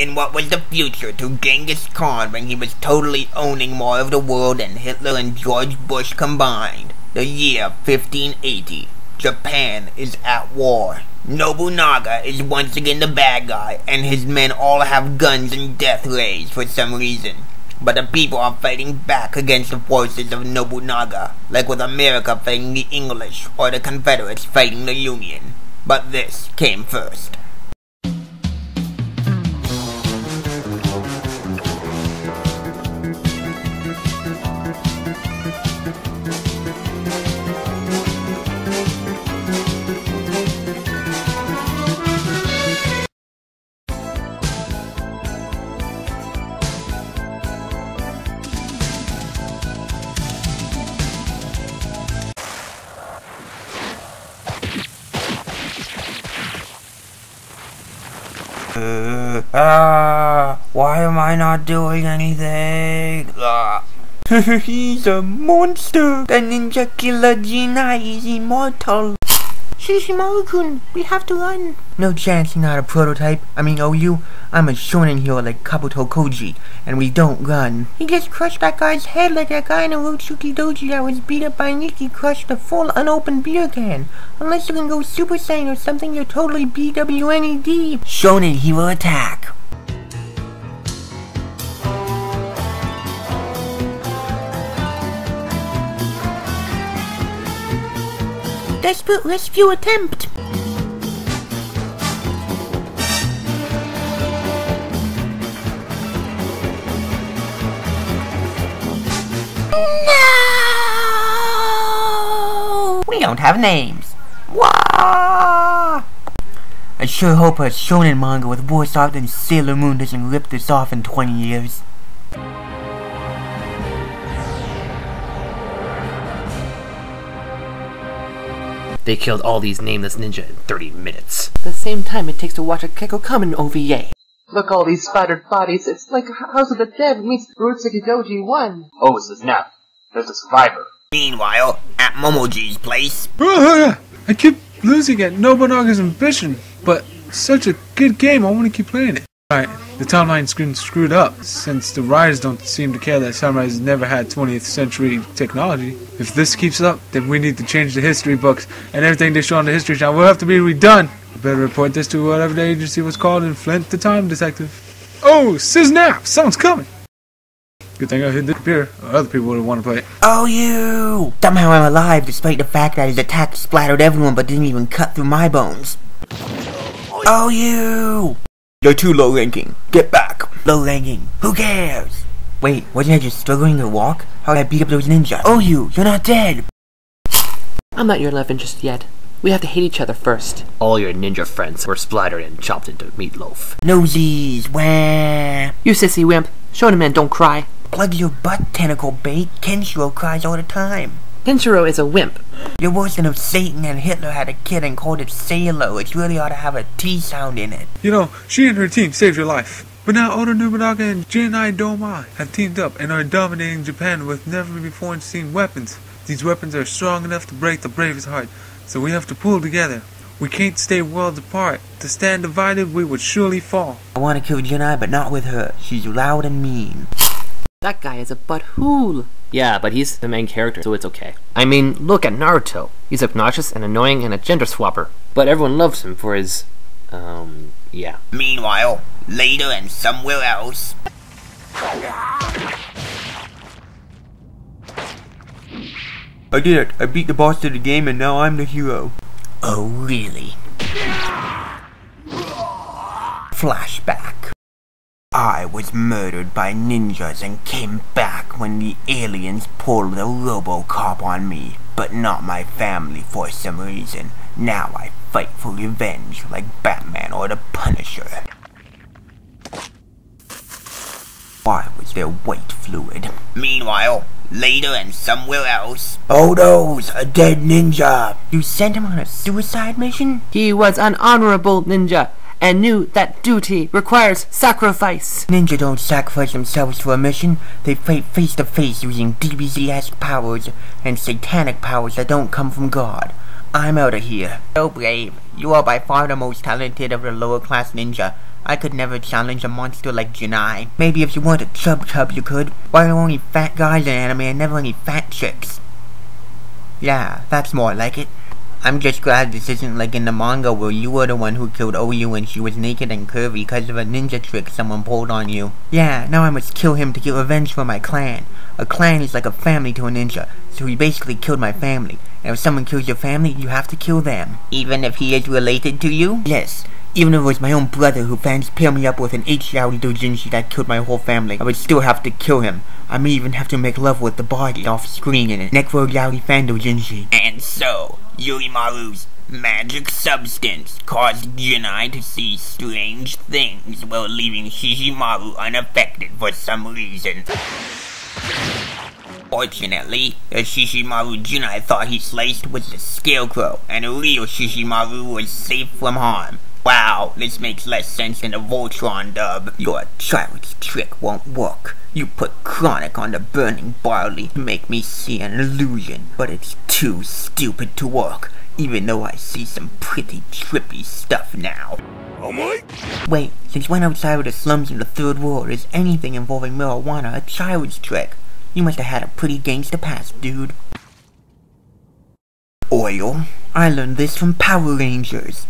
in what was the future to Genghis Khan when he was totally owning more of the world than Hitler and George Bush combined. The year 1580. Japan is at war. Nobunaga is once again the bad guy, and his men all have guns and death rays for some reason. But the people are fighting back against the forces of Nobunaga, like with America fighting the English or the Confederates fighting the Union. But this came first. Why am I not doing anything? He's a monster! The ninja killer Jinai is immortal! Shishimaru-kun, we have to run! No chance you're not a prototype. I mean, OU, I'm a shonen hero like Kabuto Koji, and we don't run. He just crushed that guy's head like that guy in the Rotsuki Doji that was beat up by Nikki crushed a full unopened beer can. Unless you can go Super Saiyan or something, you're totally BWNED. Shonen hero attack! Desperate rescue attempt! No! We don't have names. Wah! I sure hope a shonen manga with voice art than Sailor Moon doesn't rip this off in 20 years. They killed all these nameless ninja in 30 minutes. The same time it takes to watch a Kekko Kamen OVA. Look all these splattered bodies, it's like House of the Dead meets Rotsuki Doji 1. Oh, it's a snap. There's a survivor. Meanwhile, at Momoji's place... I keep losing at Nobunaga's ambition, but such a good game, I want to keep playing it. Right, the timeline's been screwed up, since the writers don't seem to care that samurais never had 20th century technology. If this keeps up, then we need to change the history books, and everything they show on the History Channel will have to be redone. We better report this to whatever the agency was called in Flint, the Time Detective. Oh, siznap! Someone's coming! Good thing I hid the computer, or other people would want to play it. Oh, you! Somehow I'm alive despite the fact that his attack splattered everyone but didn't even cut through my bones. Oh, you! You're too low ranking. Get back. Low ranking. Who cares? Wait, wasn't I just struggling to walk? How did I beat up those ninjas? Oh, you're not dead. I'm not your love interest yet. We have to hate each other first. All your ninja friends were splattered and chopped into meatloaf. Nosies, wah. You sissy wimp. Shonen men don't cry. Plug your butt, tentacle bait. Kenshiro cries all the time. Kenshiro is a wimp. You're worse than if Satan and Hitler had a kid and called it Sailor. It really ought to have a T sound in it. You know, she and her team saved your life. But now Oda Nobunaga and Jinai Domai have teamed up and are dominating Japan with never-before-seen weapons. These weapons are strong enough to break the bravest heart, so we have to pull together. We can't stay worlds apart. To stand divided, we would surely fall. I want to kill Jinai, but not with her. She's loud and mean. That guy is a butthole. Yeah, but he's the main character, so it's okay. I mean, look at Naruto. He's obnoxious and annoying and a gender swapper. But everyone loves him for his... yeah. Meanwhile, later and somewhere else... I did it. I beat the boss of the game and now I'm the hero. Oh, really? Flashback. I was murdered by ninjas and came back when the aliens pulled the RoboCop on me, but not my family for some reason. Now I fight for revenge like Batman or the Punisher. Why was there white fluid? Meanwhile, later and somewhere else... Oh, those! A dead ninja! You sent him on a suicide mission? He was an honorable ninja and knew that duty requires sacrifice. Ninja don't sacrifice themselves for a mission. They fight face to face using DBZ-esque powers and satanic powers that don't come from God. I'm out of here. So brave. You are by far the most talented of the lower class ninja. I could never challenge a monster like Janai. Maybe if you weren't a chub you could. Why are there only fat guys in anime and never any fat chicks? Yeah, that's more like it. I'm just glad this isn't like in the manga where you were the one who killed Oyu when she was naked and curvy because of a ninja trick someone pulled on you. Yeah, now I must kill him to get revenge for my clan. A clan is like a family to a ninja, so he basically killed my family. And if someone kills your family, you have to kill them. Even if he is related to you? Yes. Even if it was my own brother who fans pair me up with an 8-yaoi doujinshi that killed my whole family, I would still have to kill him. I may even have to make love with the body off screen in it. Necro yaoi fan doujinshi. And so, Yurimaru's magic substance caused Janai to see strange things while leaving Shishimaru unaffected for some reason. Fortunately, the Shishimaru Janai thought he sliced was the scarecrow, and the real Shishimaru was safe from harm. Wow, this makes less sense than the Voltron dub. Your child's trick won't work. You put chronic on the burning barley to make me see an illusion, but it's too stupid to work, even though I see some pretty trippy stuff now. Wait, since when outside of the slums in the third world is anything involving marijuana a child's trick? You must have had a pretty gangster past, dude. Oil? I learned this from Power Rangers.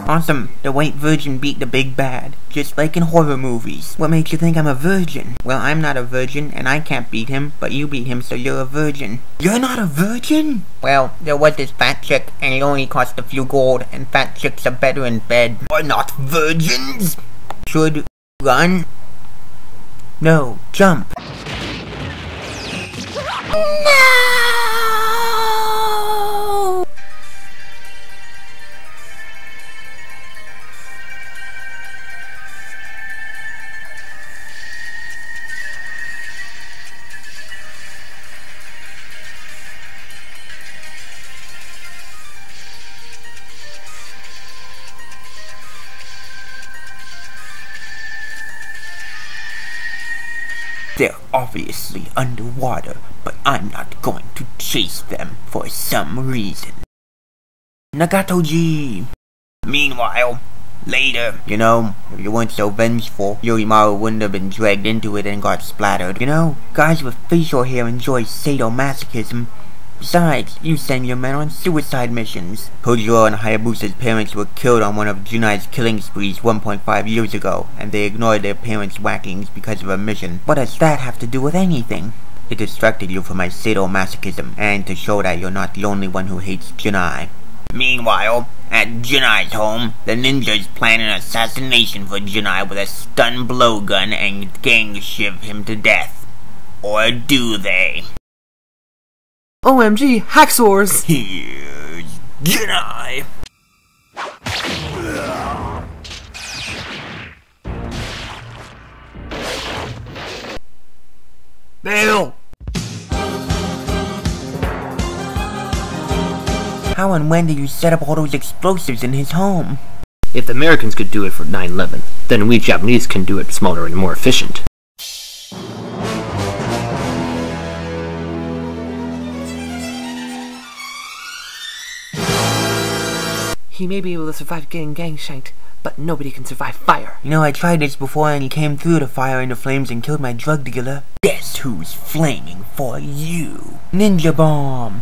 Awesome, the white virgin beat the big bad, just like in horror movies. What makes you think I'm a virgin? Well, I'm not a virgin, and I can't beat him, but you beat him, so you're a virgin. You're not a virgin? Well, there was this fat chick, and it only cost a few gold, and fat chicks are better in bed. We're not virgins! Should run? No, jump. No! They're obviously underwater, but I'm not going to chase them for some reason. Nagatoji! Meanwhile, later, you know, if you weren't so vengeful, Yurimaru wouldn't have been dragged into it and got splattered. You know, guys with facial hair enjoy sadomasochism. Besides, you send your men on suicide missions. Kojiro and Hayabusa's parents were killed on one of Junai's killing sprees 1.5 years ago, and they ignored their parents' whackings because of a mission. What does that have to do with anything? It distracted you from my sadomasochism, and to show that you're not the only one who hates Junai. Meanwhile, at Junai's home, the ninjas plan an assassination for Junai with a stun blowgun and gang shiv him to death. Or do they? OMG, hacksaws! Here's Janai! Bill! How and when did you set up all those explosives in his home? If the Americans could do it for 9/11, then we Japanese can do it smaller and more efficient. He may be able to survive getting gang shanked, but nobody can survive fire. You know, I tried this before and he came through the fire and the flames and killed my drug dealer. Guess who's flaming for you? Ninja Bomb!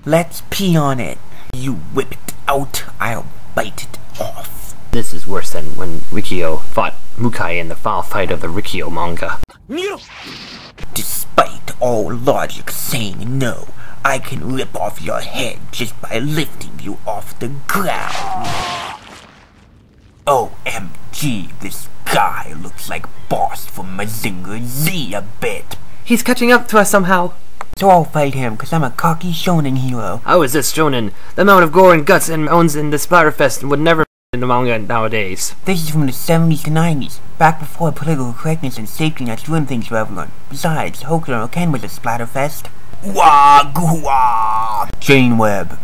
Let's pee on it. You whip it out, I'll bite it off. This is worse than when Rikyo fought Mukai in the foul fight of the Rikyo manga. Despite all logic saying no, I can rip off your head just by lifting you off the ground. OMG, this guy looks like Boss from Mazinger Z a bit. He's catching up to us somehow. So I'll fight him, cause I'm a cocky shonen hero. How is this shonen? The amount of gore and guts and moans in the splatterfest would never in the manga nowadays. This is from the 70s to 90s, back before political correctness and safety nets ruined things for everyone. Besides, Hokuto no Ken was a splatterfest. Wah-goo-wah! Chain web.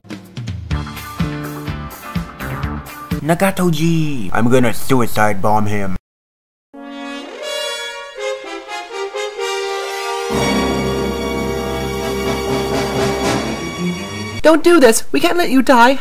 Nagatoji! I'm gonna suicide bomb him. Don't do this! We can't let you die!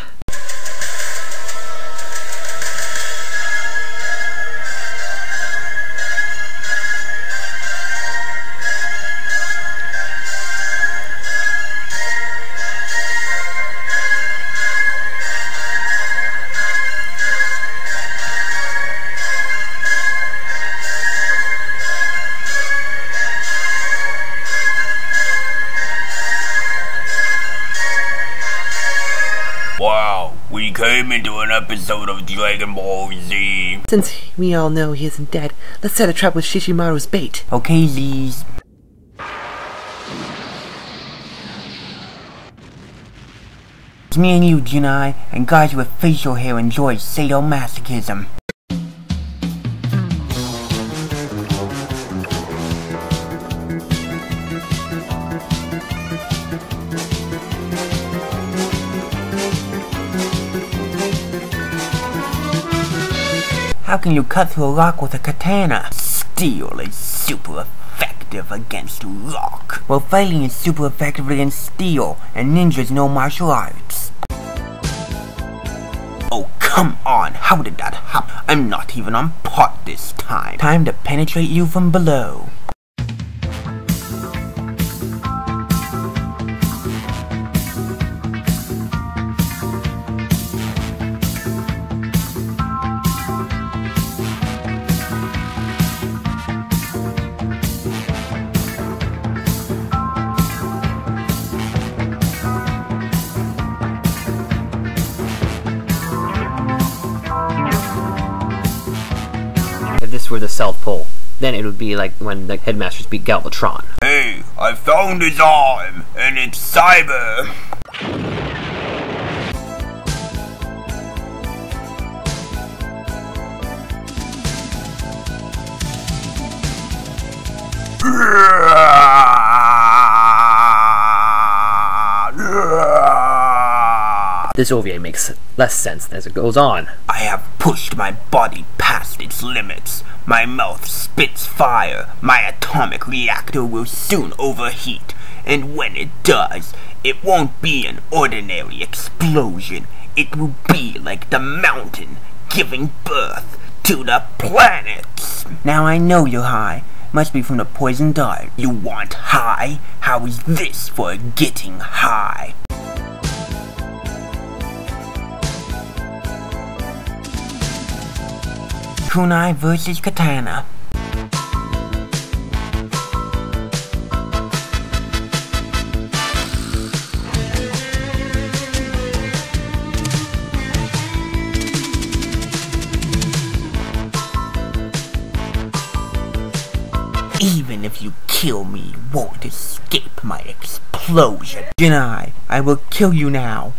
Wow, we came into an episode of Dragon Ball Z. Since we all know he isn't dead, let's set a trap with Shishimaru's bait. Okay, Z's. It's me and you, Junai, and guys with facial hair enjoy sadomasochism. How can you cut through a rock with a katana? Steel is super effective against rock. Well, fighting is super effective against steel, and ninjas know martial arts. Oh, come on, how did that happen? I'm not even on pot this time. Time to penetrate you from below. If this were the South Pole, then it would be like when the headmasters beat Galvatron. Hey, I found his arm, and it's cyber. This OVA makes less sense as it goes on. I have pushed my body past its limits. My mouth spits fire. My atomic reactor will soon overheat. And when it does, it won't be an ordinary explosion. It will be like the mountain giving birth to the planets. Now I know you're high. Must be from the poison dart. You want high? How is this for getting high? Kunai versus Katana. Even if you kill me, you won't escape my explosion. Jinai, I will kill you now.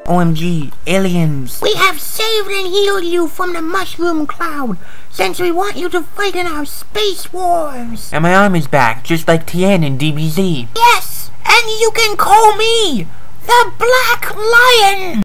OMG, aliens! We have saved and healed you from the mushroom cloud, since we want you to fight in our space wars! And my arm is back, just like Tien in DBZ. Yes! And you can call me the Black Lion!